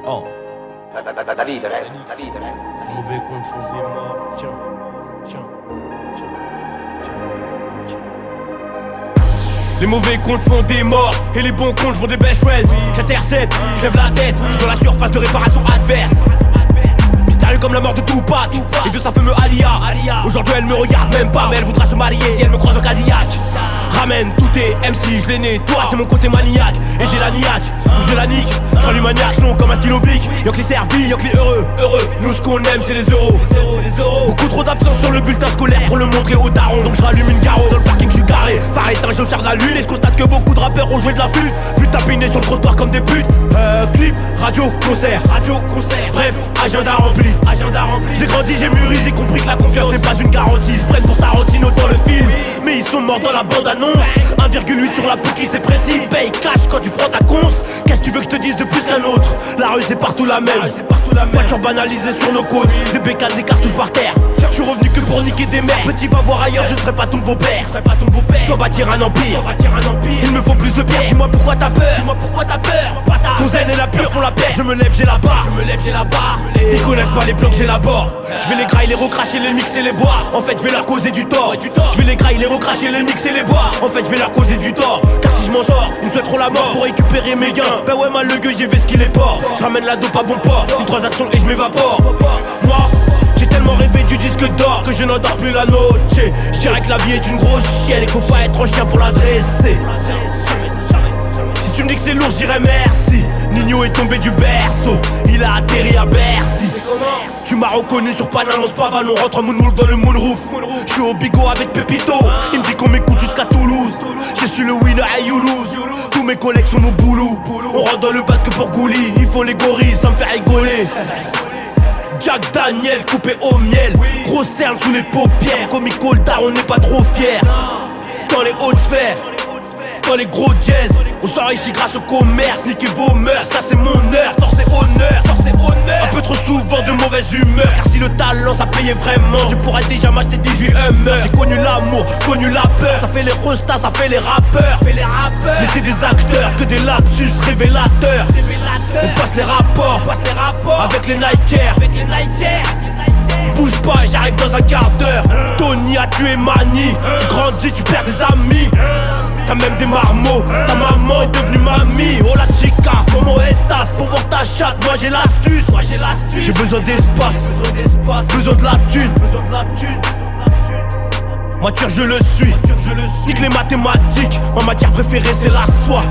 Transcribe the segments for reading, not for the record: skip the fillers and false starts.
Oh. La vie de rêve, la vie de rêve. Les mauvais comptes font des morts. Tiens. Les mauvais comptes font des morts et les bons comptes font des best friends. J'intercepte, je lève la tête, je suis dans la surface de réparation adverse. Mystérieux comme la mort de Tupac et de sa fameuse Alia. Aujourd'hui elle me regarde même pas, mais elle voudra se marier si elle me croise en Cadillac. Ramène tout tes MC, je les nettoie, c'est mon côté maniaque. Et j'ai la niaque, donc je la nique. Je rends maniaque, long comme un stylo bic. Y'a que les servis, y'a que les heureux. Nous ce qu'on aime c'est les euros. Beaucoup trop d'absence sur le bulletin scolaire pour le montrer aux darons. Donc je rallume une garo, dans le parking je suis garé. Phare éteint, je charge la lune et je constate que beaucoup de rappeurs ont joué de la flûte. Vu tapiner sur le trottoir comme des putes. Clip, radio, concert. Bref, agenda rempli. J'ai grandi, j'ai mûri, j'ai compris que la confiance n'est pas une garantie. Ils se prennent pour Tarantino dans le film, mais ils sont morts dans la bande-annonce. 1,8 sur la boucle, c'est précis. Paye cash quand tu prends ta conce. Qu'est-ce que tu veux que je te dise de plus qu'un autre? La rue c'est partout la même. Voiture banalisée sur nos côtes, des bécanes, des cartouches par terre. Je suis revenu que pour niquer des mères. Petit va voir ailleurs, je ne serai pas ton beau-père. Je dois bâtir un empire. Il me faut plus de pierre. Dis-moi pourquoi t'as peur. Ton zen et la pure font la paix. Je me lève, j'ai la barre. Ils connaissent pas les plans que j'élabore. Je vais les grailler, les recracher, les mixer, les boire. En fait je vais leur causer du tort. Je vais les grailler, les recracher, les mixer, les boire. En fait je vais leur causer du tort. Car si je m'en sors, ils me souhaiteront la mort pour récupérer mes gains. Ben ouais mal le gueux, j'ai vu ce qu'il est port. Je ramène la dope à bon port. Une transaction et je m'évapore. Moi j'ai tellement rêvé du disque d'or que je n'endors plus la noche. Je dirais que la vie est une grosse chienne et qu'il faut pas être un chien pour la dresser. Si tu me dis que c'est lourd, je dirais merci. Nino est tombé du berceau, il a atterri à Bercy. Tu m'as reconnu sur Panama, Spavan, on rentre en moonwalk dans le moonroof. Je suis au bigot avec Pepito, il me dit qu'on m'écoute jusqu'à Toulouse. Je suis le winner et you lose. Tous mes collègues sont nos boulous. On rentre dans le bat que pour Gouli. Ils font les gorilles, ça me fait rigoler. Jack Daniel coupé au miel, grosse cerne sous les paupières. Comico le on n'est pas trop fiers. Dans les hautes sphères, dans les gros jazz, on sort ici grâce au commerce. Niquez vos mœurs, ça c'est mon heure. Force et honneur. Un peu trop souvent de mauvaise humeur. Car si le talent ça payait vraiment, je pourrais déjà m'acheter 18 Hummer. J'ai connu l'amour, connu la peur. Ça fait les restas, ça fait les rappeurs. Mais c'est des acteurs, que des lapsus révélateurs. On passe les rapports avec les Nikers. Bouge pas, j'arrive dans un quart d'heure. Tony a tué Mani. Tu grandis, tu perds des amis. T'as même des marmots. Ta maman est devenue mamie. Oh la chica, como estas? Pour voir ta chatte, moi j'ai l'astuce. J'ai besoin d'espace, besoin de la thune. Mature je le suis. Nique les mathématiques. Ma matière préférée c'est la soie.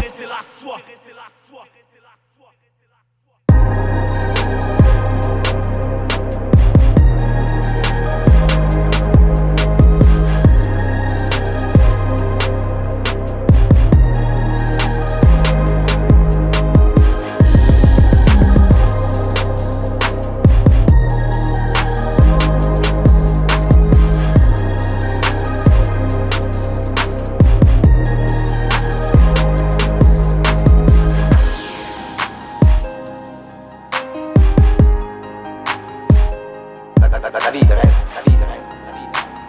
La vie de rêve, la vie de rêve, la vie de rêve.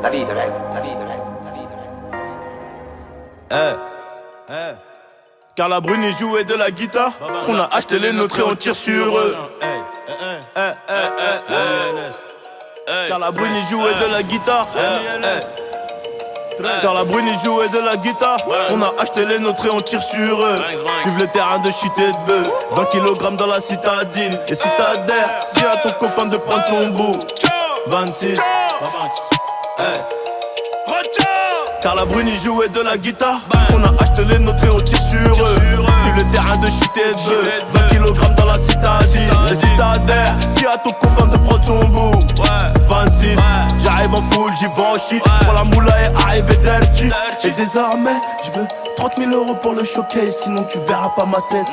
La vie de rêve, la vie de rêve, la vie de rêve. Car la Bruni jouait de la guitare. On a acheté les nôtres et on tire sur eux. Car la Bruni jouait de la guitare. Car la Bruni jouait de la guitare. On a acheté les nôtres et on tire sur eux. Vive le terrain de shit et de bœuf. 20 kg dans la citadine. Et si t'adhères, dis à ton copain de prendre son bout. 26. Car la Bruni jouait de la guitare. On a acheté les nôtres et on tire sur eux. Vive le terrain de shit et de bœuf. 20 kg dans la citadine. Et si t'adhères, dis à ton copain de prendre son bout. 26, j'arrive en full G. j'y vais au je prends la moula et arrivé dirty. Et désormais, je veux 30 000 € pour le showcase, sinon tu verras pas ma tête.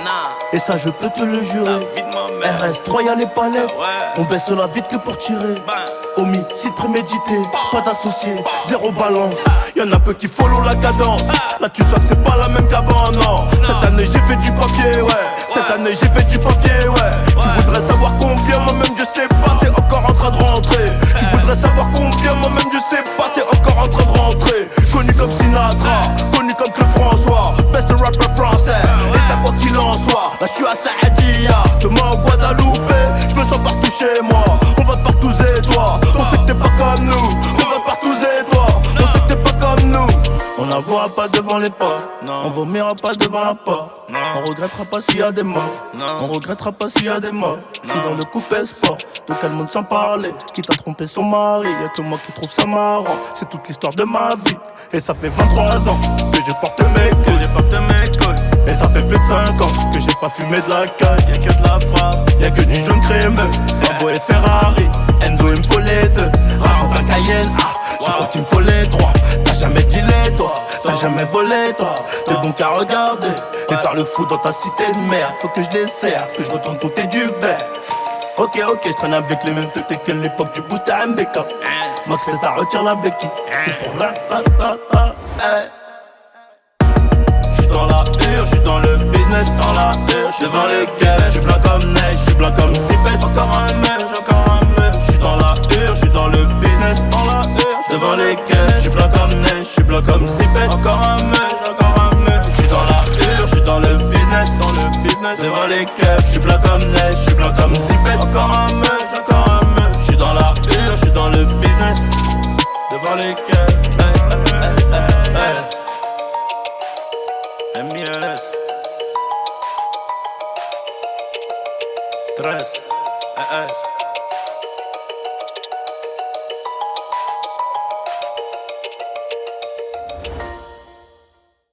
Et ça je peux te le jurer. RS3 y'a les palais, on baisse la vite que pour tirer. Homicide prémédité, pas d'associé, zéro balance. Y'en a peu qui follow la cadence. Là tu sens que c'est pas la même qu'avant, non. Cette année j'ai fait du papier, ouais. Cette année j'ai fait du papier, ouais. Tu voudrais savoir combien, moi-même je sais pas, c'est encore en train de rentrer. Tu voudrais savoir combien, moi-même je sais pas, c'est encore en train de rentrer. Connu comme Sinatra, connu comme Claude François, best rapper français. Et ça quoi qu'il en soit, là je suis à Saadia, demain au Guadeloupe, je me sens partout chez moi. On vote partout et toi, on sait que t'es pas comme nous. On vote partout et toi, on sait que t'es pas comme nous. On n'avouera pas devant les pas, on vomira pas devant la porte. On regrettera pas s'il y a des morts, on regrettera pas s'il y a des morts. Je suis dans le coupé sport, de quel monde sans parler. Qui t'a trompé son mari, y'a que moi qui trouve ça marrant. C'est toute l'histoire de ma vie, et ça fait 23 ans que je porte mes couilles. Et ça fait plus de 5 ans que j'ai pas fumé de la caille. Y'a que de la frappe, y'a que du jaune crémeux. Lambo et Ferrari, Enzo il me faut les deux. Rajoute un Cayenne, je crois qu'il me faut les trois. T'as jamais dealé toi, t'as jamais volé toi. T'es bon qu'à regarder et faire le fou dans ta cité de merde. Faut que je les serve, que je retourne compter du verre. Ok, je traîne avec les mêmes têtes que l'époque du booster MBK. Max fait ça, retire la béquille. Tout pour la ta. J'suis dans la j'suis dans le business, dans la devant les caisses. J'suis blanc comme neige, j'suis blanc comme Zipette. Encore un mec,